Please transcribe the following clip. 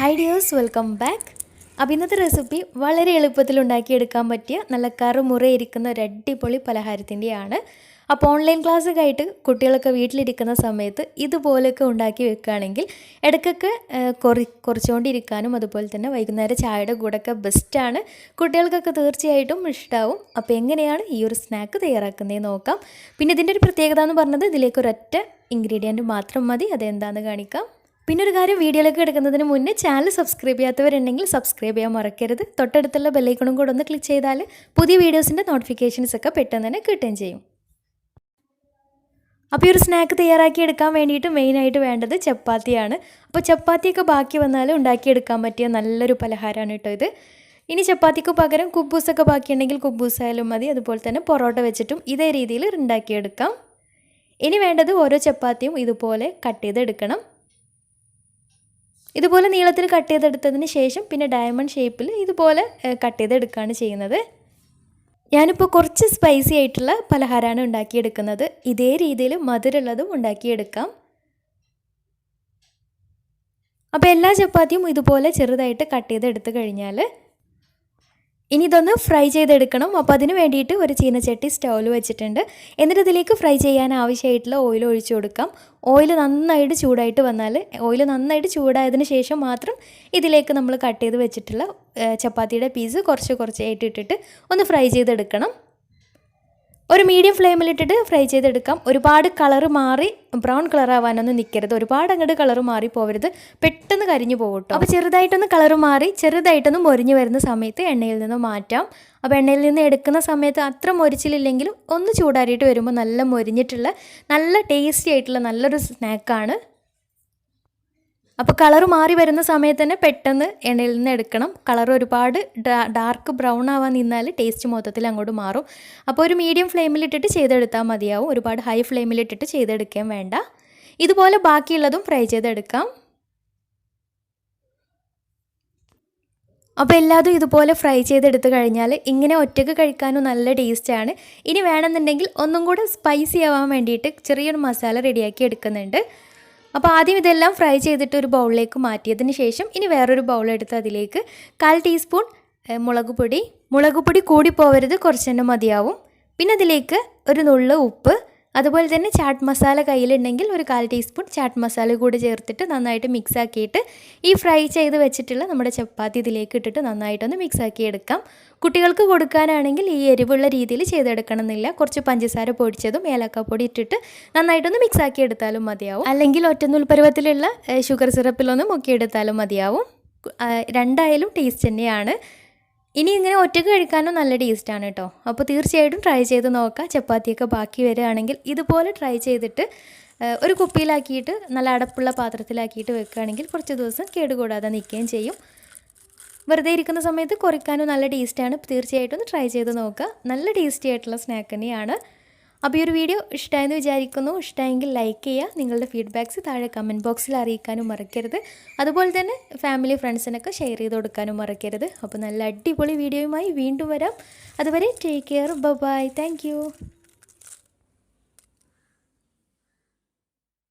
Hi dears, welcome back. അപ്പോൾ ഇന്നത്തെ recipe വളരെ എളുപ്പത്തിൽ ഉണ്ടാക്കിയെടുക്കാൻ പറ്റിയ നല്ല കറുമുറയിരിക്കുന്ന ഒരു അടിപൊളി പലഹാരത്തിൻ്റെയാണ്. അപ്പോൾ ഓൺലൈൻ ക്ലാസ്സൊക്കെ ആയിട്ട് കുട്ടികളൊക്കെ വീട്ടിലിരിക്കുന്ന സമയത്ത് ഇതുപോലെയൊക്കെ ഉണ്ടാക്കി വെക്കുകയാണെങ്കിൽ ഇടയ്ക്കൊക്കെ കുറച്ചുകൊണ്ടിരിക്കാനും അതുപോലെ തന്നെ വൈകുന്നേരം ചായയുടെ കൂടെയൊക്കെ ബെസ്റ്റാണ്. കുട്ടികൾക്കൊക്കെ തീർച്ചയായിട്ടും ഇഷ്ടമാവും. അപ്പോൾ എങ്ങനെയാണ് ഈ ഒരു സ്നാക്ക് തയ്യാറാക്കുന്നതെന്ന് നോക്കാം. പിന്നെ ഇതിൻ്റെ ഒരു പ്രത്യേകത എന്ന് പറഞ്ഞത് ഇതിലേക്ക് ഒരൊറ്റ ഇൻഗ്രീഡിയൻറ്റ് മാത്രം മതി. അതെന്താണെന്ന് കാണിക്കാം. പിന്നെ ഒരു കാര്യം, വീഡിയോയിലേക്ക് എടുക്കുന്നതിന് മുന്നേ ചാനൽ സബ്സ്ക്രൈബ് ചെയ്യാത്തവരുണ്ടെങ്കിൽ സബ്സ്ക്രൈബ് ചെയ്യാൻ മറക്കരുത്. തൊട്ടടുത്തുള്ള ബെല്ലൈക്കണും കൂടെ ഒന്ന് ക്ലിക്ക് ചെയ്താൽ പുതിയ വീഡിയോസിൻ്റെ നോട്ടിഫിക്കേഷൻസ് ഒക്കെ പെട്ടെന്ന് തന്നെ കിട്ടുകയും ചെയ്യും. അപ്പോൾ ഈ ഒരു സ്നാക്ക് തയ്യാറാക്കി എടുക്കാൻ വേണ്ടിയിട്ട് മെയിനായിട്ട് വേണ്ടത് ചപ്പാത്തിയാണ്. അപ്പോൾ ചപ്പാത്തിയൊക്കെ ബാക്കി വന്നാൽ ഉണ്ടാക്കിയെടുക്കാൻ പറ്റിയ നല്ലൊരു പലഹാരമാണ് കേട്ടോ ഇത്. ഇനി ചപ്പാത്തിക്ക് പകരം കുബൂസൊക്കെ ബാക്കിയുണ്ടെങ്കിൽ കുബൂസായാലും മതി. അതുപോലെ തന്നെ പൊറോട്ട വെച്ചിട്ടും ഇതേ രീതിയിൽ ഉണ്ടാക്കിയെടുക്കാം. ഇനി വേണ്ടത് ഓരോ ചപ്പാത്തിയും ഇതുപോലെ കട്ട് ചെയ്തെടുക്കണം. ഇതുപോലെ നീളത്തിൽ കട്ട് ചെയ്തെടുത്തതിന് ശേഷം പിന്നെ ഡയമണ്ട് ഷേപ്പിൽ ഇതുപോലെ കട്ട് ചെയ്തെടുക്കുകയാണ് ചെയ്യുന്നത്. ഞാനിപ്പോൾ കുറച്ച് സ്പൈസി ആയിട്ടുള്ള പലഹാരമാണ് ഉണ്ടാക്കിയെടുക്കുന്നത്. ഇതേ രീതിയിൽ മധുരമുള്ളതും ഉണ്ടാക്കിയെടുക്കാം. അപ്പോൾ എല്ലാ ചപ്പാത്തിയും ഇതുപോലെ ചെറുതായിട്ട് കട്ട് ചെയ്തെടുത്ത് കഴിഞ്ഞാൽ ഇനി ഇതൊന്ന് ഫ്രൈ ചെയ്തെടുക്കണം. അപ്പോൾ അതിന് വേണ്ടിയിട്ട് ഒരു ചീനച്ചട്ടി സ്റ്റൗവിൽ വെച്ചിട്ടുണ്ട്. എന്നിട്ട് ഇതിലേക്ക് ഫ്രൈ ചെയ്യാൻ ആവശ്യമായിട്ടുള്ള ഓയിൽ ഒഴിച്ചു കൊടുക്കാം. ഓയിൽ നന്നായിട്ട് ചൂടായിട്ട് വന്നാൽ ഓയിൽ നന്നായിട്ട് ചൂടായതിന് ശേഷം മാത്രം ഇതിലേക്ക് നമ്മൾ കട്ട് ചെയ്ത് വെച്ചിട്ടുള്ള ചപ്പാത്തിയുടെ പീസ് കുറച്ചായിട്ട് ഇട്ടിട്ട് ഒന്ന് ഫ്രൈ ചെയ്തെടുക്കണം. ഒരു മീഡിയം ഫ്ലെയിമിലിട്ടിട്ട് ഫ്രൈ ചെയ്തെടുക്കാം. ഒരുപാട് കളറ് മാറി ബ്രൗൺ കളർ ആവാനൊന്നും നിൽക്കരുത്. ഒരുപാട് അങ്ങോട്ട് കളറ് മാറി പോകരുത്, പെട്ടെന്ന് കരിഞ്ഞു പോകട്ടോ. അപ്പോൾ ചെറുതായിട്ടൊന്ന് കളറ് മാറി ചെറുതായിട്ടൊന്ന് മൊരിഞ്ഞ് വരുന്ന സമയത്ത് എണ്ണയിൽ നിന്ന് മാറ്റാം. അപ്പോൾ എണ്ണയിൽ നിന്ന് എടുക്കുന്ന സമയത്ത് അത്ര മൊരിച്ചില്ലെങ്കിലും ഒന്ന് ചൂടാറിയിട്ട് വരുമ്പോൾ നല്ല മൊരിഞ്ഞിട്ടുള്ള നല്ല ടേസ്റ്റി ആയിട്ടുള്ള നല്ലൊരു സ്നാക്കാണ്. അപ്പോൾ കളറ് മാറി വരുന്ന സമയത്ത് തന്നെ പെട്ടെന്ന് എണ്ണയിൽ നിന്ന് എടുക്കണം. കളർ ഒരുപാട് ഡാർക്ക് ബ്രൗൺ ആവാൻ നിന്നാൽ ടേസ്റ്റ് മൊത്തത്തിൽ അങ്ങോട്ട് മാറും. അപ്പോൾ ഒരു മീഡിയം ഫ്ലെയിമിലിട്ടിട്ട് ചെയ്തെടുത്താൽ മതിയാവും. ഒരുപാട് ഹൈ ഫ്ലെയിമിലിട്ടിട്ട് ചെയ്തെടുക്കാൻ വേണ്ട. ഇതുപോലെ ബാക്കിയുള്ളതും ഫ്രൈ ചെയ്തെടുക്കാം. അപ്പോൾ എല്ലാതും ഇതുപോലെ ഫ്രൈ ചെയ്തെടുത്ത് കഴിഞ്ഞാൽ ഇങ്ങനെ ഒറ്റയ്ക്ക് കഴിക്കാനും നല്ല ടേസ്റ്റാണ്. ഇനി വേണമെന്നുണ്ടെങ്കിൽ ഒന്നും കൂടെ സ്പൈസി ആവാൻ വേണ്ടിയിട്ട് ചെറിയൊരു മസാല റെഡിയാക്കി എടുക്കുന്നുണ്ട്. അപ്പോൾ ആദ്യം ഇതെല്ലാം ഫ്രൈ ചെയ്തിട്ട് ഒരു ബൗളിലേക്ക് മാറ്റിയതിന് ശേഷം ഇനി വേറൊരു ബൗളെടുത്ത് അതിലേക്ക് 1/4 ടീസ്പൂൺ മുളക് പൊടി കൂടി പോവരുത്, കുറച്ച് തന്നെ മതിയാവും. പിന്നെ അതിലേക്ക് ഒരു നുള്ള് ഉപ്പ്, അതുപോലെ തന്നെ ചാട്ട് മസാല കയ്യിലുണ്ടെങ്കിൽ ഒരു 1/4 ടീസ്പൂൺ ചാട്ട് മസാല കൂടി ചേർത്തിട്ട് നന്നായിട്ട് മിക്സ് ആക്കിയിട്ട് ഈ ഫ്രൈ ചെയ്ത് വെച്ചിട്ടുള്ള നമ്മുടെ ചപ്പാത്തി ഇതിലേക്ക് ഇട്ടിട്ട് നന്നായിട്ടൊന്ന് മിക്സ് ആക്കി എടുക്കാം. കുട്ടികൾക്ക് കൊടുക്കാനാണെങ്കിൽ ഈ എരിവുള്ള രീതിയിൽ ചെയ്തെടുക്കണം എന്നില്ല. കുറച്ച് പഞ്ചസാര പൊടിച്ചതും ഏലക്കാപ്പൊടി ഇട്ടിട്ട് നന്നായിട്ടൊന്ന് മിക്സ് ആക്കി എടുത്താലും മതിയാവും. അല്ലെങ്കിൽ ഒറ്റനൂൽ പരുവത്തിലുള്ള ഷുഗർ സിറപ്പിലൊന്ന് മുക്കിയെടുത്താലും മതിയാവും. രണ്ടായാലും ടേസ്റ്റ് തന്നെയാണ്. ഇനി ഇങ്ങനെ ഒറ്റയ്ക്ക് കഴിക്കാനും നല്ല ടേസ്റ്റാണ് കേട്ടോ. അപ്പോൾ തീർച്ചയായിട്ടും ട്രൈ ചെയ്ത് നോക്കാം. ചപ്പാത്തിയൊക്കെ ബാക്കി വരികയാണെങ്കിൽ ഇതുപോലെ ട്രൈ ചെയ്തിട്ട് ഒരു കുപ്പിയിലാക്കിയിട്ട് നല്ല അടപ്പുള്ള പാത്രത്തിലാക്കിയിട്ട് വെക്കുകയാണെങ്കിൽ കുറച്ച് ദിവസം കേടുകൂടാതെ നിൽക്കുകയും ചെയ്യും. വെറുതെ ഇരിക്കുന്ന സമയത്ത് കുറയ്ക്കാനും നല്ല ടേസ്റ്റാണ്. തീർച്ചയായിട്ടും ഒന്ന് ട്രൈ ചെയ്ത് നോക്കുക. നല്ല ടേസ്റ്റി ആയിട്ടുള്ള സ്നാക്ക് തന്നെയാണ്. അപ്പോൾ ഈ ഒരു വീഡിയോ ഇഷ്ടമായെന്ന് വിചാരിക്കുന്നു. ഇഷ്ടമായെങ്കിൽ ലൈക്ക് ചെയ്യുക. നിങ്ങളുടെ ഫീഡ്ബാക്ക്സ് താഴെ കമൻറ്റ് ബോക്സിൽ അറിയിക്കാനും മറക്കരുത്. അതുപോലെ തന്നെ ഫാമിലി ഫ്രണ്ട്സിനൊക്കെ ഷെയർ ചെയ്ത് കൊടുക്കാനും മറക്കരുത്. അപ്പോൾ നല്ല അടിപൊളി വീഡിയോയുമായി വീണ്ടും വരാം. അതുവരെ take care. Bye. Thank U.